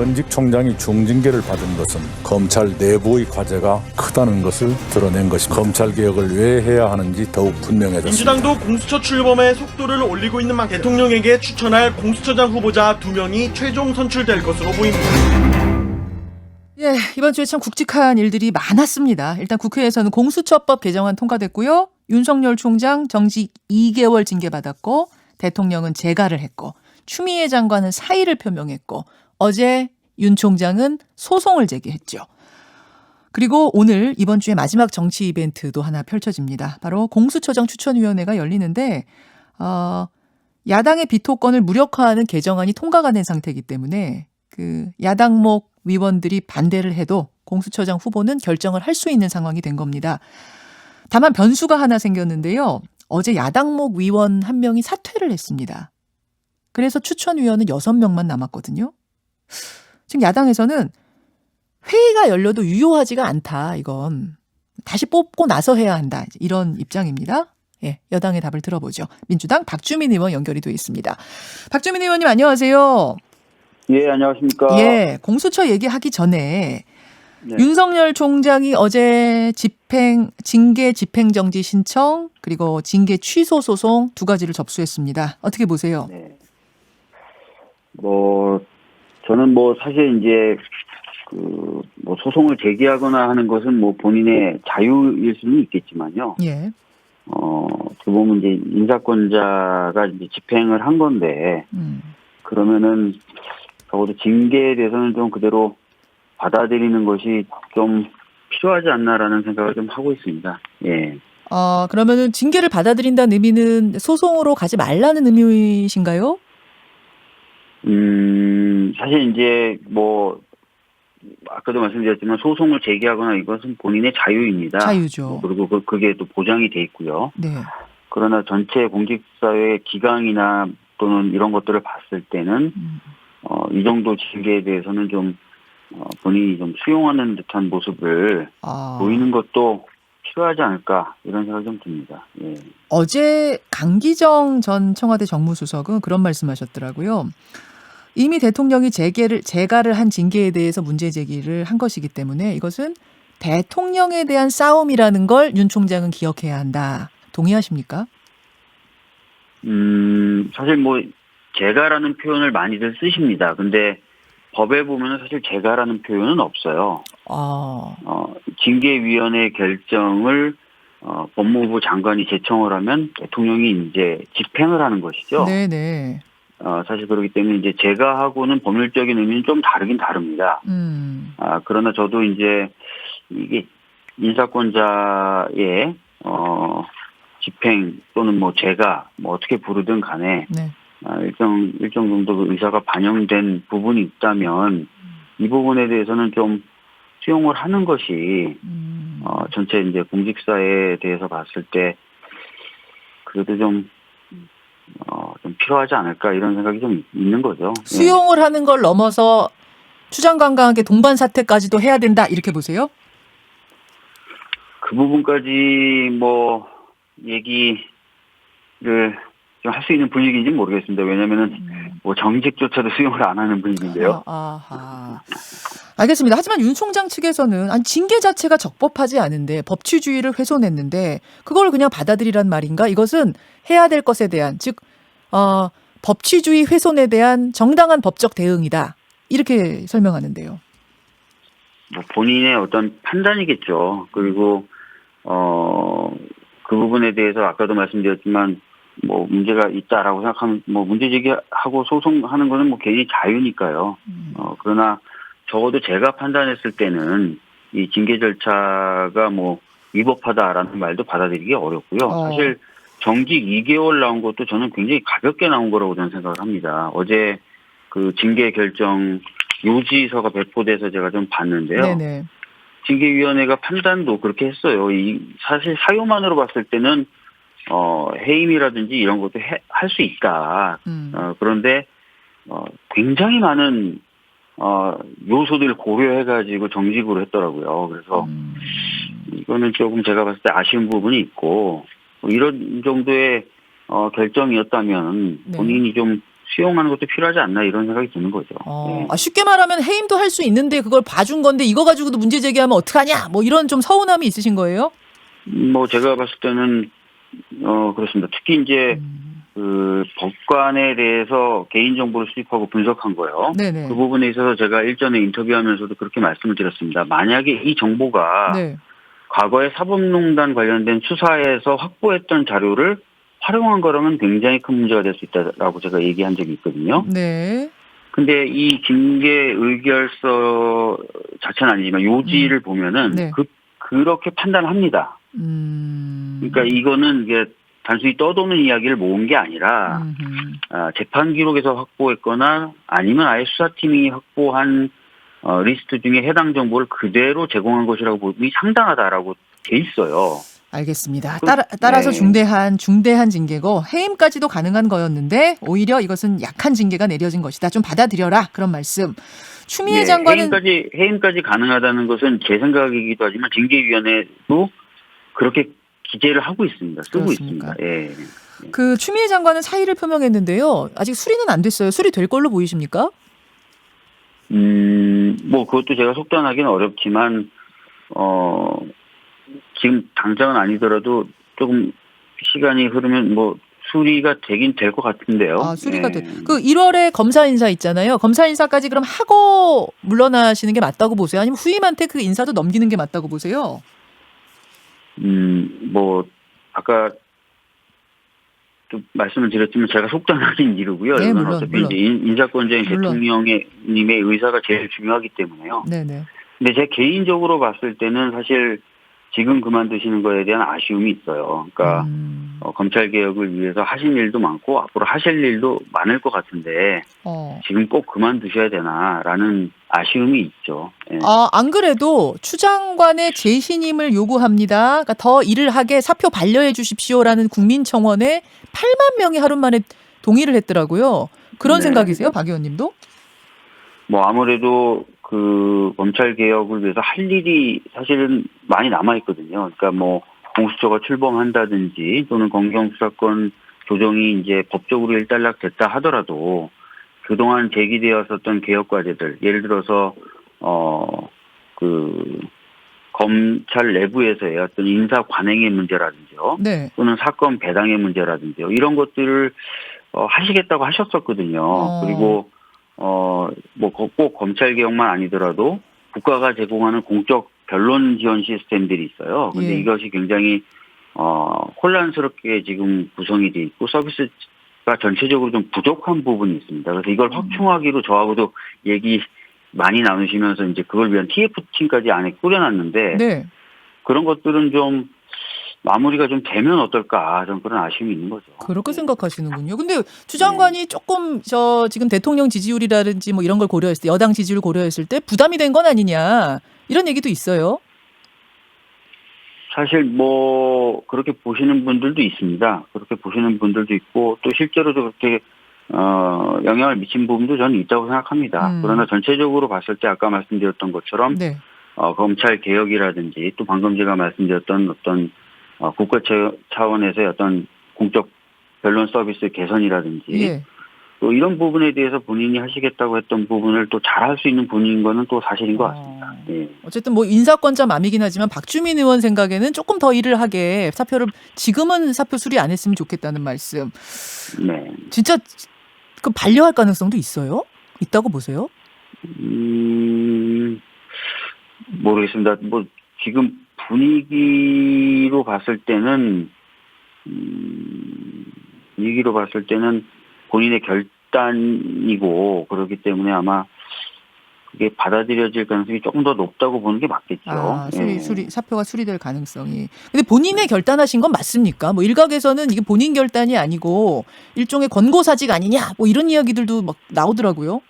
전직 총장이 중징계를 받은 것은 검찰 내부의 과제가 크다는 것을 드러낸 것입니다. 검찰 개혁을 왜 해야 하는지 더욱 분명해졌습니다. 민주당도 공수처 출범의 속도를 올리고 있는 만큼 대통령에게 추천할 공수처장 후보자 2명이 최종 선출될 것으로 보입니다. 예, 이번 주에 참 굵직한 일들이 많았습니다. 일단 국회에서는 공수처법 개정안 통과됐고요. 윤석열 총장 정직 2개월 징계받았고 대통령은 재가를 했고 추미애 장관은 사의를 표명했고 어제 윤 총장은 소송을 제기했죠. 그리고 오늘 이번 주에 마지막 정치 이벤트도 하나 펼쳐집니다. 바로 공수처장 추천위원회가 열리는데 야당의 비토권을 무력화하는 개정안이 통과가 된 상태이기 때문에 그 야당목 위원들이 반대를 해도 공수처장 후보는 결정을 할 수 있는 상황이 된 겁니다. 다만 변수가 하나 생겼는데요. 어제 야당목 위원 한 명이 사퇴를 했습니다. 그래서 추천위원은 6명만 남았거든요. 지금 야당에서는 회의가 열려도 유효하지가 않다. 이건 다시 뽑고 나서 해야 한다. 이런 입장입니다. 예, 여당의 답을 들어보죠. 민주당 박주민 의원 연결이 되어 있습니다. 박주민 의원님 안녕하세요. 예, 안녕하십니까. 예, 공수처 얘기하기 전에 네. 윤석열 총장이 어제 징계 집행정지 신청 그리고 징계 취소 소송 두 가지를 접수했습니다. 어떻게 보세요? 네. 저는 사실 이제 소송을 제기하거나 하는 것은 본인의 자유일 수는 있겠지만요. 예. 그 보면 이제 인사권자가 이제 집행을 한 건데, 그러면은 적어도 징계에 대해서는 좀 그대로 받아들이는 것이 좀 필요하지 않나라는 생각을 좀 하고 있습니다. 예. 그러면은 징계를 받아들인다는 의미는 소송으로 가지 말라는 의미이신가요? 사실 이제 아까도 말씀드렸지만 소송을 제기하거나 이것은 본인의 자유입니다. 자유죠. 그리고 그게 또 보장이 돼 있고요. 네. 그러나 전체 공직사회 기강이나 또는 이런 것들을 봤을 때는 이 정도 징계에 대해서는 좀 본인이 좀 수용하는 듯한 모습을 보이는 것도 필요하지 않을까 이런 생각이 좀 듭니다. 예. 어제 강기정 전 청와대 정무수석은 그런 말씀하셨더라고요. 이미 대통령이 재가를 한 징계에 대해서 문제 제기를 한 것이기 때문에 이것은 대통령에 대한 싸움이라는 걸 윤 총장은 기억해야 한다. 동의하십니까? 사실 재가라는 표현을 많이들 쓰십니다. 근데 법에 보면은 사실 재가라는 표현은 없어요. 징계위원회 결정을 법무부 장관이 제청을 하면 대통령이 이제 집행을 하는 것이죠. 네네. 사실 그렇기 때문에 이제 재가하고는 법률적인 의미는 좀 다르긴 다릅니다. 그러나 저도 이제 이게 인사권자의 집행 또는 재가 어떻게 부르든 간에 네. 일정 정도 의사가 반영된 부분이 있다면 이 부분에 대해서는 좀 수용을 하는 것이 전체 이제 공직사회에 대해서 봤을 때 그래도 좀 필요하지 않을까 이런 생각이 좀 있는 거죠. 수용을 하는 걸 넘어서 추장관광하게 동반 사퇴까지도 해야 된다 이렇게 보세요? 그 부분까지 얘기를 좀 할 수 있는 분위기인지는 모르겠습니다. 왜냐면은 정직조차도 수용을 안 하는 분위기인데요. 알겠습니다. 하지만 윤 총장 측에서는 징계 자체가 적법하지 않은데 법치주의를 훼손했는데 그걸 그냥 받아들이란 말인가? 이것은 해야 될 것에 대한 즉 법치주의 훼손에 대한 정당한 법적 대응이다. 이렇게 설명하는데요. 본인의 어떤 판단이겠죠. 그리고 그 부분에 대해서 아까도 말씀드렸지만 문제가 있다라고 생각하면 문제 제기하고 소송하는 거는 개인의 자유니까요. 그러나 적어도 제가 판단했을 때는 이 징계 절차가 위법하다라는 말도 받아들이기 어렵고요. 사실 정직 2개월 나온 것도 저는 굉장히 가볍게 나온 거라고 저는 생각을 합니다. 어제 그 징계 결정 요지서가 배포돼서 제가 좀 봤는데요. 네네. 징계위원회가 판단도 그렇게 했어요. 사실 사유만으로 봤을 때는 해임이라든지 이런 것도 할 수 있다. 그런데 굉장히 많은 요소들을 고려해가지고 정직으로 했더라고요. 그래서 이거는 조금 제가 봤을 때 아쉬운 부분이 있고 이런 정도의 결정이었다면 네. 본인이 좀 수용하는 것도 필요하지 않나 이런 생각이 드는 거죠. 네. 쉽게 말하면 해임도 할 수 있는데 그걸 봐준 건데 이거 가지고도 문제 제기하면 어떡하냐 뭐 이런 좀 서운함이 있으신 거예요? 뭐 제가 봤을 때는 그렇습니다. 특히 이제 그 법관에 대해서 개인정보를 수집하고 분석한 거요. 네네. 그 부분에 있어서 제가 일전에 인터뷰하면서도 그렇게 말씀을 드렸습니다. 만약에 이 정보가 네. 과거에 사법농단 관련된 수사에서 확보했던 자료를 활용한 거라면 굉장히 큰 문제가 될 수 있다라고 제가 얘기한 적이 있거든요. 네. 근데 이 징계 의결서 자체는 아니지만 요지를 보면은 네. 그렇게 판단합니다. 그러니까 이거는 이게 단순히 떠도는 이야기를 모은 게 아니라 재판 기록에서 확보했거나 아니면 아예 수사팀이 확보한 리스트 중에 해당 정보를 그대로 제공한 것이라고 보기 상당하다라고 돼 있어요. 알겠습니다. 따라서 네. 중대한 징계고 해임까지도 가능한 거였는데 오히려 이것은 약한 징계가 내려진 것이다. 좀 받아들여라. 그런 말씀. 추미애 장관은 해임까지 가능하다는 것은 제 생각이기도 하지만 징계위원회도 그렇게 기재를 하고 있습니다. 쓰고 그렇습니까? 있습니다. 예. 그 추미애 장관은 사의를 표명했는데요. 아직 수리는 안 됐어요. 수리 될 걸로 보이십니까? 뭐 그것도 제가 속단하기는 어렵지만 지금 당장은 아니더라도 조금 시간이 흐르면 뭐 수리가 되긴 될 것 같은데요. 수리가 돼. 그 1월에 검사 인사 있잖아요. 검사 인사까지 그럼 하고 물러나시는 게 맞다고 보세요? 아니면 후임한테 그 인사도 넘기는 게 맞다고 보세요? 뭐 아까 또 말씀을 드렸지만 제가 속단하긴 이르고요. 네, 이건 물론, 어차피 물론. 이제 인사권자인 물론. 대통령님의 의사가 제일 중요하기 때문에요. 네네. 근데 제 개인적으로 봤을 때는 사실 지금 그만두시는 거에 대한 아쉬움이 있어요. 그러니까 검찰 개혁을 위해서 하신 일도 많고 앞으로 하실 일도 많을 것 같은데 지금 꼭 그만두셔야 되나라는 아쉬움이 있죠. 예. 안 그래도 추 장관의 재신임을 요구합니다. 그러니까 더 일을 하게 사표 반려해 주십시오라는 국민청원에 8만 명이 하루 만에 동의를 했더라고요. 그런 네. 생각이세요, 박 의원님도? 뭐 아무래도 그 검찰 개혁을 위해서 할 일이 사실은 많이 남아 있거든요. 그러니까 뭐 공수처가 출범한다든지 또는 검경수사권 조정이 이제 법적으로 일단락됐다 하더라도 그동안 제기되었었던 개혁 과제들, 예를 들어서 그 검찰 내부에서의 어떤 인사 관행의 문제라든지요, 네. 또는 사건 배당의 문제라든지요, 이런 것들을 하시겠다고 하셨었거든요. 그리고 뭐 꼭 검찰 개혁만 아니더라도 국가가 제공하는 공적 변론 지원 시스템들이 있어요. 근데 예. 이것이 굉장히 혼란스럽게 지금 구성이 돼 있고 서비스가 전체적으로 좀 부족한 부분이 있습니다. 그래서 이걸 확충하기로 저하고도 얘기 많이 나누시면서 이제 그걸 위한 TF팀까지 안에 꾸려놨는데 네. 그런 것들은 좀 마무리가 좀 되면 어떨까 좀 그런 아쉬움이 있는 거죠. 그렇게 생각하시는군요. 근데 추 장관이 조금 지금 대통령 지지율이라든지 뭐 이런 걸 고려했을 때 여당 지지율 고려했을 때 부담이 된 건 아니냐 이런 얘기도 있어요. 사실 뭐 그렇게 보시는 분들도 있습니다. 그렇게 보시는 분들도 있고 또 실제로도 그렇게 영향을 미친 부분도 저는 있다고 생각합니다. 그러나 전체적으로 봤을 때 아까 말씀드렸던 것처럼 네. 검찰 개혁이라든지 또 방금 제가 말씀드렸던 어떤 국가 차원에서의 어떤 공적 변론 서비스 개선이라든지 예. 또 이런 부분에 대해서 본인이 하시겠다고 했던 부분을 또 잘할 수 있는 분인 거는 또 사실인 것 같습니다. 예. 어쨌든 뭐 인사권자 맘이긴 하지만 박주민 의원 생각에는 조금 더 일을 하게 지금은 사표 수리 안 했으면 좋겠다는 말씀. 네. 진짜 그 반려할 가능성도 있어요? 있다고 보세요? 모르겠습니다. 뭐 지금 분위기로 봤을 때는 본인의 결단이고 그렇기 때문에 아마 그게 받아들여질 가능성이 조금 더 높다고 보는 게 맞겠죠. 사표가 수리될 가능성이. 근데 본인의 결단하신 건 맞습니까? 뭐 일각에서는 이게 본인 결단이 아니고 일종의 권고사직 아니냐? 뭐 이런 이야기들도 막 나오더라고요.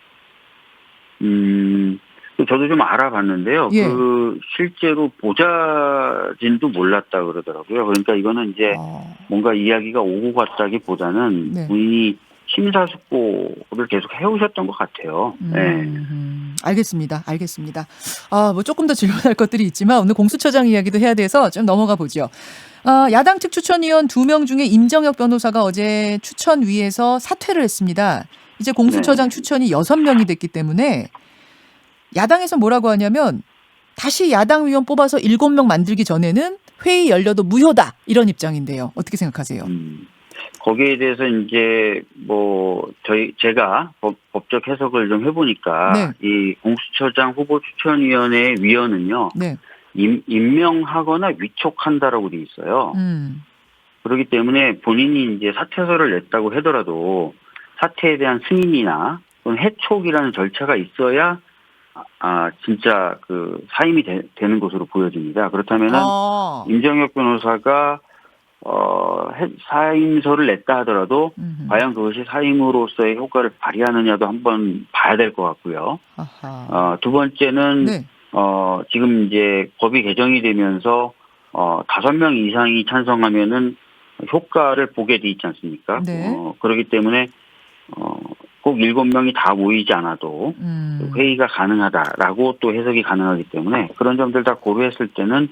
저도 좀 알아봤는데요. 예. 그 실제로 보좌진도 몰랐다 그러더라고요. 그러니까 이거는 이제 뭔가 이야기가 오고 갔다기보다는 네. 본인이 심사숙고를 계속 해오셨던 것 같아요. 네. 알겠습니다. 뭐 조금 더 질문할 것들이 있지만 오늘 공수처장 이야기도 해야 돼서 좀 넘어가 보죠. 야당 측 추천위원 2명 중에 임정혁 변호사가 어제 추천위에서 사퇴를 했습니다. 이제 공수처장 추천이 6명이 됐기 때문에 야당에서 뭐라고 하냐면 다시 야당 위원 뽑아서 7명 만들기 전에는 회의 열려도 무효다 이런 입장인데요. 어떻게 생각하세요? 거기에 대해서 이제 제가 법적 해석을 좀 해보니까 네. 이 공수처장 후보 추천위원회 위원은요. 네. 임명하거나 위촉한다라고 돼 있어요. 그렇기 때문에 본인이 이제 사퇴서를 냈다고 하더라도 사퇴에 대한 승인이나 또는 해촉이라는 절차가 있어야 진짜 그 사임이 되는 것으로 보여집니다. 그렇다면은 임정혁 변호사가 사임서를 냈다 하더라도 과연 그것이 사임으로서의 효과를 발휘하느냐도 한번 봐야 될 것 같고요. 두 번째는 네. 지금 이제 법이 개정이 되면서 5명 이상이 찬성하면은 효과를 보게 돼 있지 않습니까? 네. 그렇기 때문에 꼭 7명이 다 모이지 않아도 회의가 가능하다라고 또 해석이 가능하기 때문에 그런 점들 다 고려했을 때는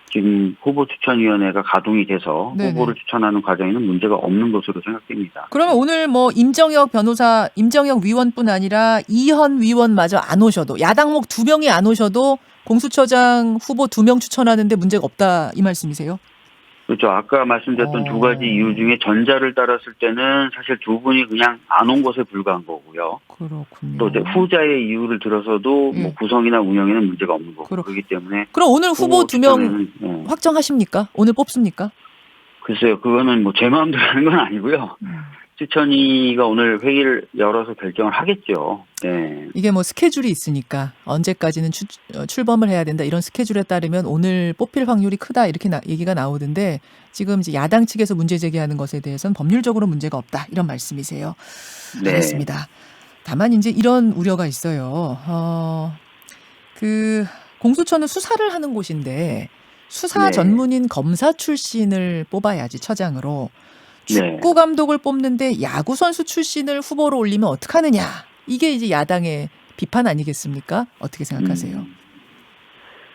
지금 후보 추천위원회가 가동이 돼서 네네. 후보를 추천하는 과정에는 문제가 없는 것으로 생각됩니다. 그러면 오늘 임정혁 변호사, 임정혁 위원뿐 아니라 이현 위원마저 안 오셔도 야당목 2명이 안 오셔도 공수처장 후보 2명 추천하는데 문제가 없다 이 말씀이세요? 그렇죠. 아까 말씀드렸던 두 가지 이유 중에 전자를 따랐을 때는 사실 두 분이 그냥 안 온 것에 불과한 거고요. 그렇군요. 또 이제 후자의 이유를 들어서도 예. 뭐 구성이나 운영에는 문제가 없는 거고 그렇기 때문에 그럼 오늘 후보 2명 추천에는, 확정하십니까? 오늘 뽑습니까? 글쎄요. 그거는 뭐 제 마음대로 하는 건 아니고요. 추천위가 오늘 회의를 열어서 결정을 하겠죠. 네. 이게 뭐 스케줄이 있으니까 언제까지는 출범을 해야 된다 이런 스케줄에 따르면 오늘 뽑힐 확률이 크다 이렇게 얘기가 나오던데 지금 이제 야당 측에서 문제 제기하는 것에 대해서는 법률적으로 문제가 없다 이런 말씀이세요. 네. 알겠습니다. 다만 이제 이런 우려가 있어요. 그 공수처는 수사를 하는 곳인데 수사 네. 전문인 검사 출신을 뽑아야지 처장으로. 축구 감독을 뽑는데 야구 선수 출신을 후보로 올리면 어떡하느냐. 이게 이제 야당의 비판 아니겠습니까? 어떻게 생각하세요?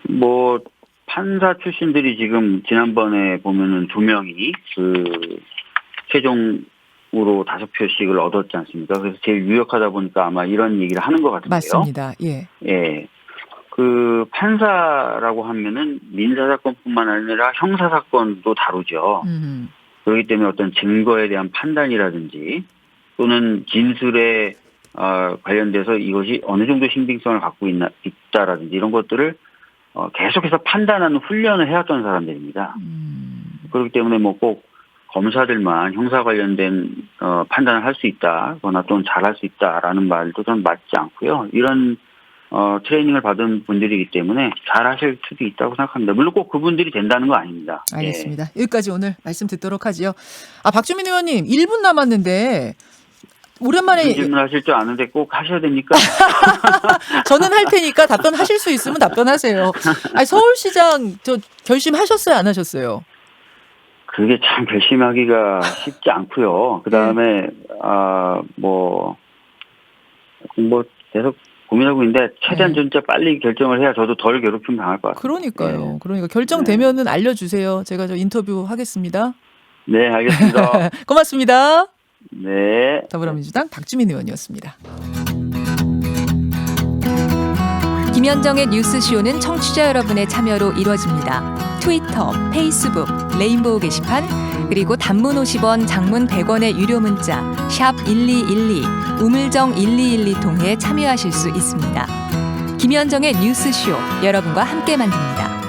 뭐 판사 출신들이 지금 지난번에 보면은 2명이 그 최종으로 5표씩을 얻었지 않습니까? 그래서 제일 유력하다 보니까 아마 이런 얘기를 하는 것 같은데요. 맞습니다. 예. 예. 그 판사라고 하면은 민사사건뿐만 아니라 형사사건도 다루죠. 그렇기 때문에 어떤 증거에 대한 판단이라든지 또는 진술에 관련돼서 이것이 어느 정도 신빙성을 갖고 있다라든지 이런 것들을 계속해서 판단하는 훈련을 해왔던 사람들입니다. 그렇기 때문에 뭐 꼭 검사들만 형사 관련된 판단을 할 수 있다거나 또는 잘할 수 있다라는 말도 좀 맞지 않고요. 이런 트레이닝을 받은 분들이기 때문에 잘하실 수도 있다고 생각합니다. 물론 꼭 그분들이 된다는 거 아닙니다. 알겠습니다. 예. 여기까지 오늘 말씀 듣도록 하죠. 박주민 의원님 1분 남았는데 오랜만에 질문하실 줄 아는데 꼭 하셔야 됩니까? 저는 할 테니까 답변하실 수 있으면 답변하세요. 서울시장 결심하셨어요? 안 하셨어요? 그게 참 결심하기가 쉽지 않고요. 그다음에 뭐 계속 고민하고 있는데 최대한 진짜 빨리 결정을 해야 저도 덜 괴롭힘 당할 것 같아요. 그러니까요. 그러니까 결정되면은 알려주세요. 제가 인터뷰 하겠습니다. 네, 알겠습니다. 고맙습니다. 네. 더불어민주당 박주민 의원이었습니다. 김현정의 뉴스쇼는 청취자 여러분의 참여로 이루어집니다. 트위터, 페이스북, 레인보우 게시판, 그리고 단문 50원, 장문 100원의 유료 문자 샵 1212, 우물정 1212 통해 참여하실 수 있습니다. 김현정의 뉴스쇼, 여러분과 함께 만듭니다.